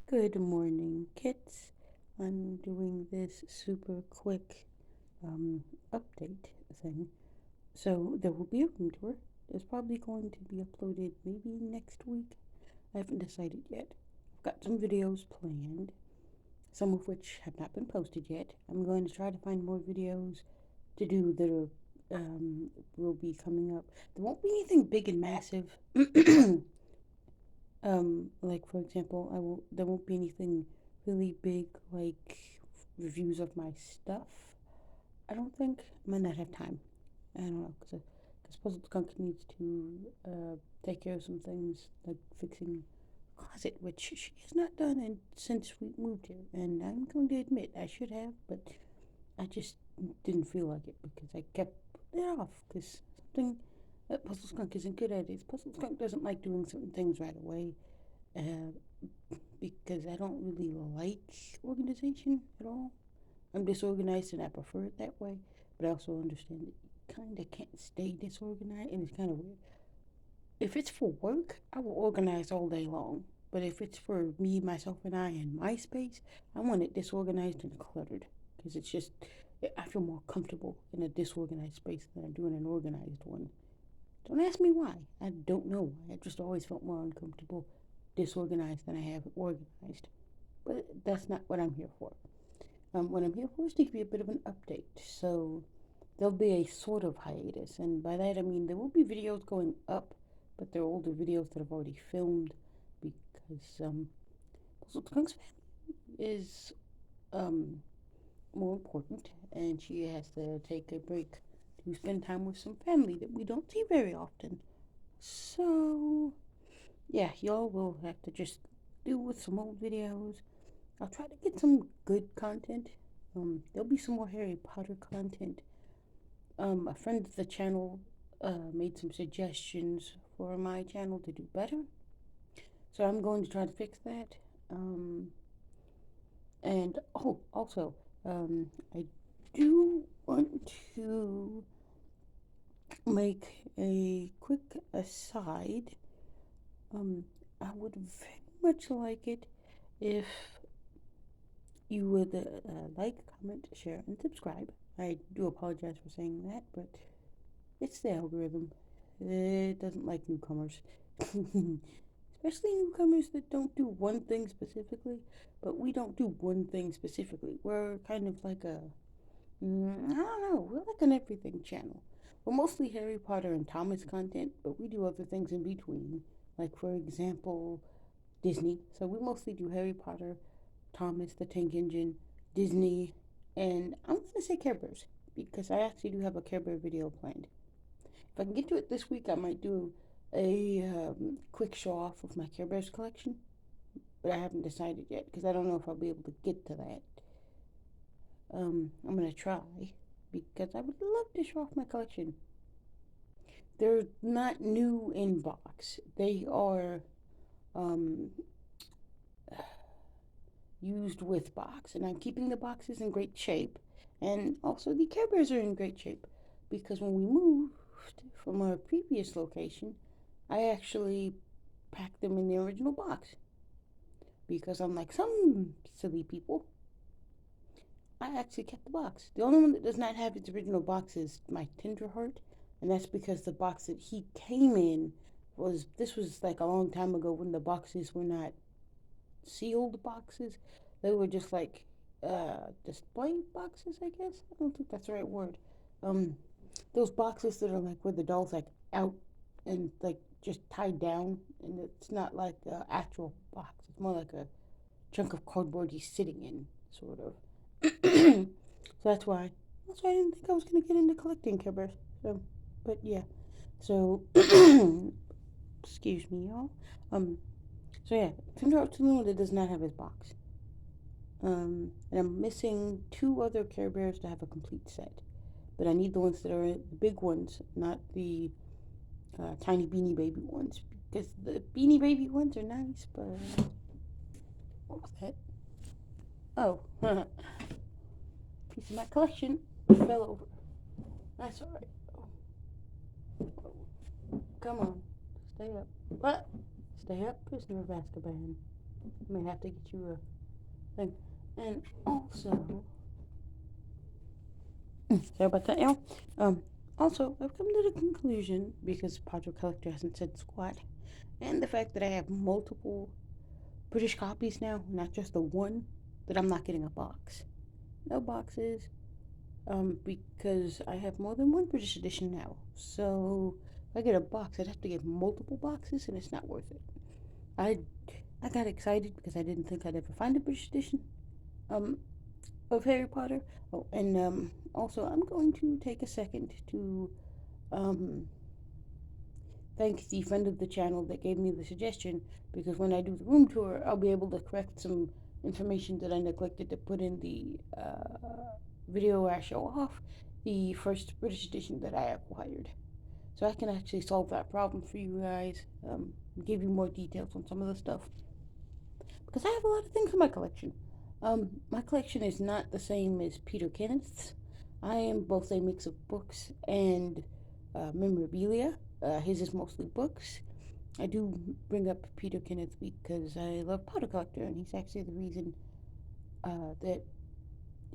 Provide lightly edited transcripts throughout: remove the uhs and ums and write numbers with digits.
Good morning, kids. I'm doing this super quick um, update thing. So there will be a room tour. It's probably going to be uploaded maybe next week. I haven't decided yet. I've got some videos planned, some of which have not been posted yet. I'm going to try to find more videos to do that will be coming up. There won't be anything big and massive. Like for example, there won't be anything really big like reviews of my stuff. I don't think I might not have time. I don't know because Puzzle Skunk needs to take care of some things like fixing closet, which she has not done since we moved here. And I'm going to admit I should have, but I just didn't feel like it because I kept putting it off because something that Puzzle Skunk isn't good at is Puzzle Skunk doesn't like doing certain things right away. Uh, because I don't really like organization at all. I'm disorganized and I prefer it that way, but I also understand that you kind of can't stay disorganized, and it's kind of weird. If it's for work, I will organize all day long. But if it's for me, myself, and I, and my space, I want it disorganized and cluttered because it's just I feel more comfortable in a disorganized space than I do in an organized one. Don't ask me why. I don't know why. I just always felt more uncomfortable disorganized than I have organized. But that's not what I'm here for. What I'm here for is to give you a bit of an update. So there'll be a sort of hiatus, and by that I mean there will be videos going up, but they're older videos that I've already filmed because Skunk's family is um more important, and she has to take a break to spend time with some family that we don't see very often. So yeah, y'all will have to just deal with some old videos. I'll try to get some good content. There'll be some more Harry Potter content. A friend of the channel made some suggestions for my channel to do better, so I'm going to try to fix that. Um, and oh, also, I do want to make a quick aside. Um, I would very much like it if you would like, comment, share, and subscribe. I do apologize for saying that, but it's the algorithm. It doesn't like newcomers. Especially newcomers that don't do one thing specifically, but we don't do one thing specifically. We're kind of like I don't know, we're like an everything channel. We're mostly Harry Potter and Thomas content, but we do other things in between. Like, for example, Disney. So we mostly do Harry Potter, Thomas the Tank Engine, Disney, and I'm going to say Care Bears because I actually do have a Care Bear video planned. If I can get to it this week, I might do a quick show off of my Care Bears collection, but I haven't decided yet because I don't know if I'll be able to get to that. I'm gonna try because I would love to show off my collection. They're not new in box. They are um, used with box, and I'm keeping the boxes in great shape. And also, the Care Bears are in great shape because when we moved from our previous location, I actually packed them in the original box because unlike some silly people, I actually kept the box. The only one that does not have its original box is my Tender Heart, and that's because the box that he came in was like a long time ago when the boxes were not sealed boxes. They were just like display boxes, I guess. I don't think that's the right word. Um, those boxes that are like where the doll's like out and like just tied down, and it's not like an actual box. It's more like a chunk of cardboard he's sitting in, sort of. So that's why I didn't think I was gonna get into collecting Care Bears. So, but yeah. So, excuse me, y'all. Um. So yeah, Tender Heart's the only one that does not have his box. And I'm missing two other Care Bears to have a complete set. But I need the ones that are the big ones, not the tiny Beanie Baby ones, because the Beanie Baby ones are nice. But what was that? Oh, piece of my collection fell over. That's all right. Come on, stay up. What? Stay up, prisoner of Azkaban. I may have to get you a thing. And also, sorry about that, y'all. Um, also, I've come to the conclusion, because Potter Collector hasn't said squat, and the fact that I have multiple British copies now, not just the one, that I'm not getting a box. No boxes, because I have more than one British edition now. So if I get a box, I'd have to get multiple boxes, and it's not worth it. I I got excited because I didn't think I'd ever find a British edition um of Harry Potter. Oh, and also I'm going to take a second to um thank the friend of the channel that gave me the suggestion, because when I do the room tour, I'll be able to correct some information that I neglected to put in the video where I show off the first British edition that I acquired. So I can actually solve that problem for you guys, give you more details on some of the stuff. Because I have a lot of things in my collection. My collection is not the same as Peter Kenneth's. I am both a mix of books and memorabilia. His is mostly books. I do bring up Peter Kenneth because I love Potter Collector, and he's actually the reason that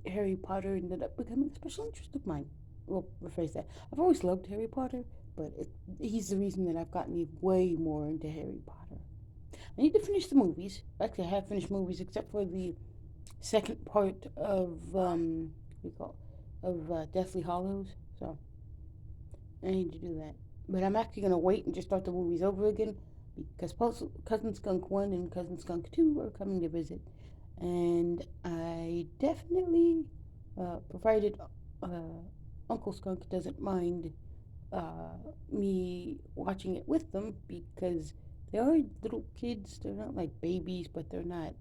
Harry Potter ended up becoming a special interest of mine. Well, rephrase that. I've always loved Harry Potter, but he's the reason that I've gotten way more into Harry Potter. I need to finish the movies. Actually, I have finished movies except for the second part of what do you call of Deathly Hollows. So I need to do that. But I'm actually gonna wait and just start the movies over again because Cousin Skunk 1 and Cousin Skunk 2 are coming to visit, and I definitely, provided uh, Uncle Skunk doesn't mind me watching it with them, because they are little kids. They're not like babies, but they're not.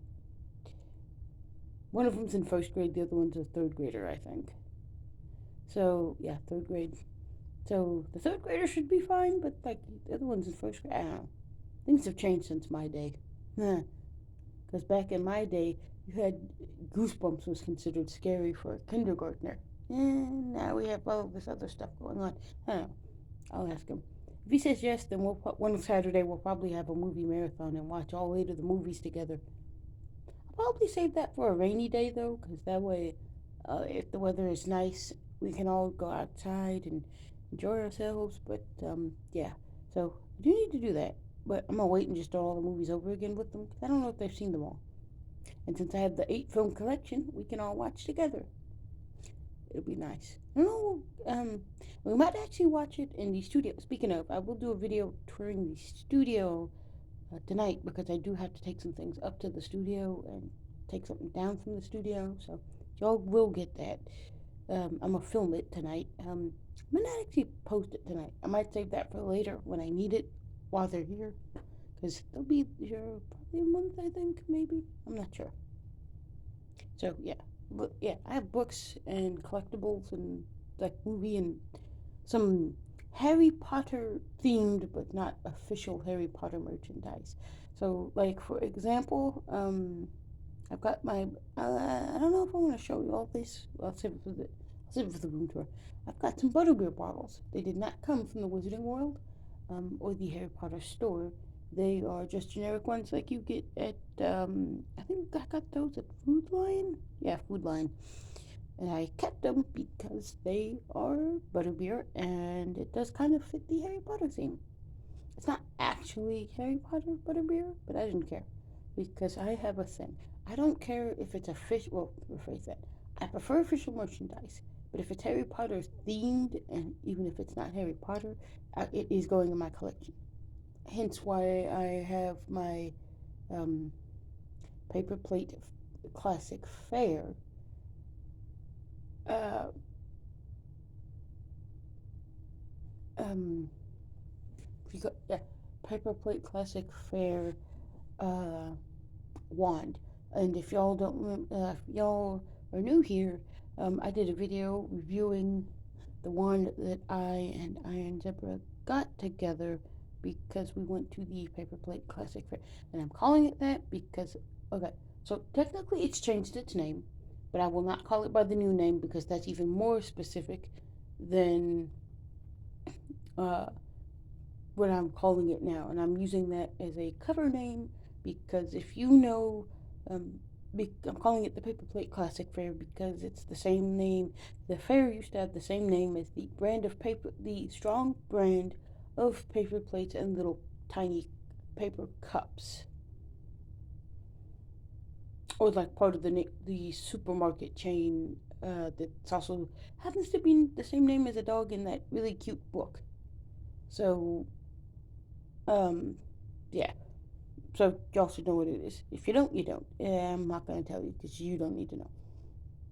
One of them's in first grade, the other one's a third grader, I think. So, yeah, third grade. So, the third grader should be fine, but like the other one's in first grade. I don't know. Things have changed since my day. Because back in my day, you had Goosebumps was considered scary for a kindergartner. And now we have all this other stuff going on. I don't know. I'll ask him. If he says yes, then one Saturday we'll probably have a movie marathon and watch all 8 of the movies together. I'll probably save that for a rainy day though, because that way, if the weather is nice, we can all go outside and enjoy ourselves. But yeah, so I do need to do that. But I'm gonna wait and just start all the movies over again with them, because I don't know if they've seen them all. And since I have the 8 film collection, we can all watch together. It'll be nice. I don't know. We might actually watch it in the studio. Speaking of, I will do a video touring the studio tonight, because I do have to take some things up to the studio and take something down from the studio. So y'all will get that. I'm gonna film it tonight. I might not actually post it tonight. I might save that for later when I need it while they're here, because they'll be here probably a month, I think, maybe. I'm not sure. So yeah, but yeah, I have books and collectibles and like movie and some Harry Potter themed but not official Harry Potter merchandise. So like for example, I've got my I don't know if I want to show you all this. I'll save it for the room tour. I've got some butterbeer bottles. They did not come from the Wizarding World, or the Harry Potter store. They are just generic ones like you get at I think I got those at Food Lion. Yeah, Food Lion. And I kept them because they are butterbeer and it does kind of fit the Harry Potter theme. It's not actually Harry Potter butterbeer, but I didn't care because I have a thing. I don't care if it's official. Well, rephrase that. I prefer official merchandise, but if it's Harry Potter themed, and even if it's not Harry Potter, it is going in my collection. Hence why I have my um, paper plate classic fair. Uh, um, yeah, paper plate classic fair uh, wand. And if y'all don't, if y'all are new here, I did a video reviewing the wand that I and Iron Zebra got together because we went to the Paper Plate Classic Fair. And I'm calling it that because, okay, so technically it's changed its name, but I will not call it by the new name because that's even more specific than uh, what I'm calling it now. And I'm using that as a cover name because if you know, um, I'm calling it the Paper Plate Classic Fair because it's the same name. The fair used to have the same name as the brand of paper, the strong brand of paper plates and little tiny paper cups, or like part of the supermarket chain that's also happens to be the same name as a dog in that really cute book. So, um, yeah. So y'all should know what it is. If you don't, you don't. I'm not gonna tell you because you don't need to know.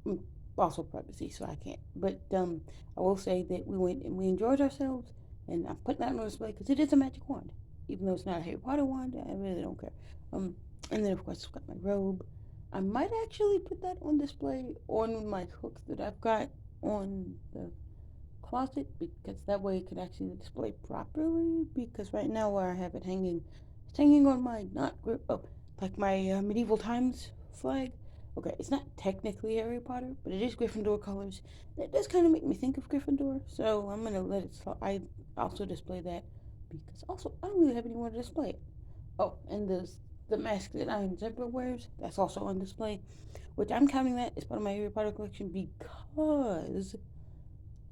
Mm, Also privacy, so I can't. But I will say that we went and we enjoyed ourselves, and I'm putting that on display because it is a magic wand, even though it's not a Harry Potter wand. I really don't care. Um, and then of course I've got my robe. I might actually put that on display on my hook that I've got on the closet because that way it can actually display properly. Because right now where I have it hanging, it's hanging on my not like my medieval times flag. Okay, it's not technically Harry Potter, but it is Gryffindor colors. It does kind of make me think of Gryffindor, so I'm gonna let it. I also display that because also I don't really have anywhere to display it. Oh, and the mask that Iron Zebra wears, that's also on display, which I'm counting that as part of my Harry Potter collection because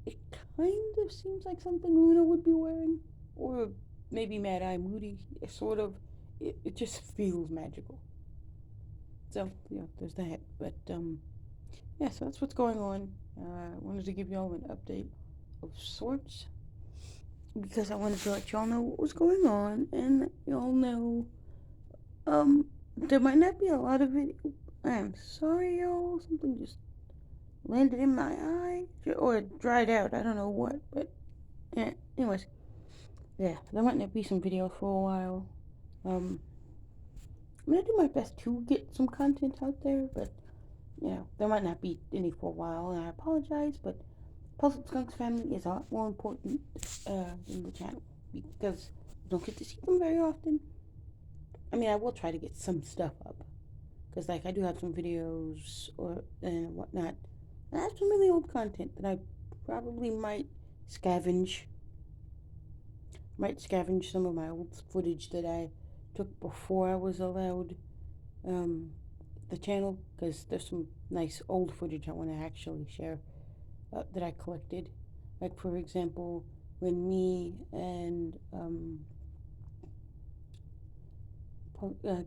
it kind of seems like something Luna would be wearing, or maybe Mad Eye Moody. It sort of, it just feels magical. So yeah, there's that. But yeah, so that's what's going on. I wanted to give y'all an update of sorts because I wanted to let y'all know what was going on, and y'all know there might not be a lot of it. I'm sorry, y'all. Something just landed in my eye or it dried out. I don't know what, but yeah. Anyways, yeah, there might not be some videos for a while. Um, I'm gonna do my best to get some content out there, but there might not be any for a while, and I apologize. But Puzzle Skunks family is a lot more important than the channel because I don't get to see them very often. I mean, I will try to get some stuff up because, like, I do have some videos or and whatnot, and I have some really old content that I probably scavenge scavenge some of my old footage that I took before I was allowed um, the channel because there's some nice old footage I want to actually share that I collected. Like, for example, when me and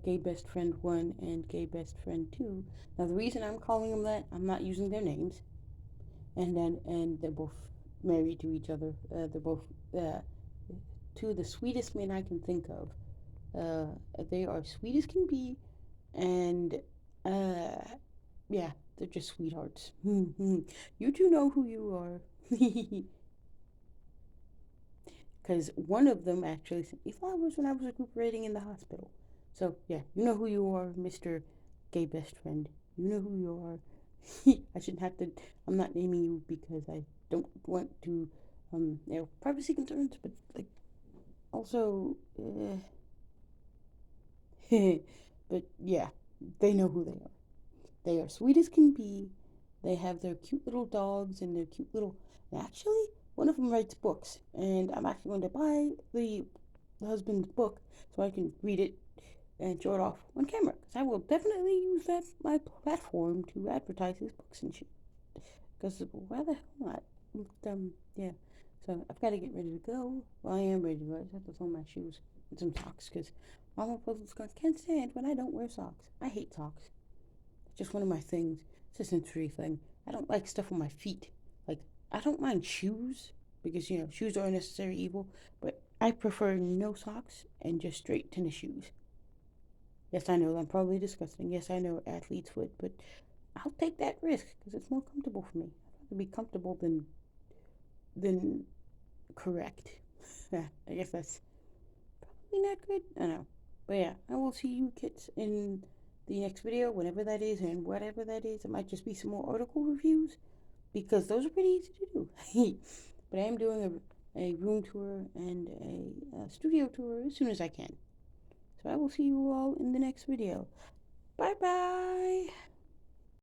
Gay Best Friend 1 and Gay Best Friend 2. Now, the reason I'm calling them that, I'm not using their names, and they're both married to each other. They're both uh, two of the sweetest men I can think of. They are sweet as can be, and uh, yeah, they're just sweethearts. You two know who you are. Because one of them actually sent me flowers when I was recuperating in the hospital. So, yeah, you know who you are, Mr. Gay Best Friend. You know who you are. I shouldn't have to, I'm not naming you because I don't want to, privacy concerns, but, like, also, but yeah, they know who they are. They are sweet as can be. They have their cute little dogs and their cute little. Actually, one of them writes books, and I'm actually going to buy the husband's book so I can read it and show it off on camera. Because I will definitely use that my platform to advertise his books and shit. Because why the hell not? Yeah. So I've got to get ready to go. Well, I am ready to go. I just have to throw my shoes and some socks because Mama Puzzle Skunks can't stand when I don't wear socks. I hate socks. It's just one of my things. It's a sensory thing. I don't like stuff on my feet. Like, I don't mind shoes because, shoes are a necessary evil, but I prefer no socks and just straight tennis shoes. Yes, I know, I'm probably disgusting. Yes, I know, athlete's foot, but I'll take that risk because it's more comfortable for me. I'd rather be comfortable than correct. I guess that's probably not good. I know. But yeah, I will see you kids in the next video, whenever that is, and whatever that is. It might just be some more article reviews because those are pretty easy to do. But I am doing a room tour and a studio tour as soon as I can. So I will see you all in the next video. Bye bye!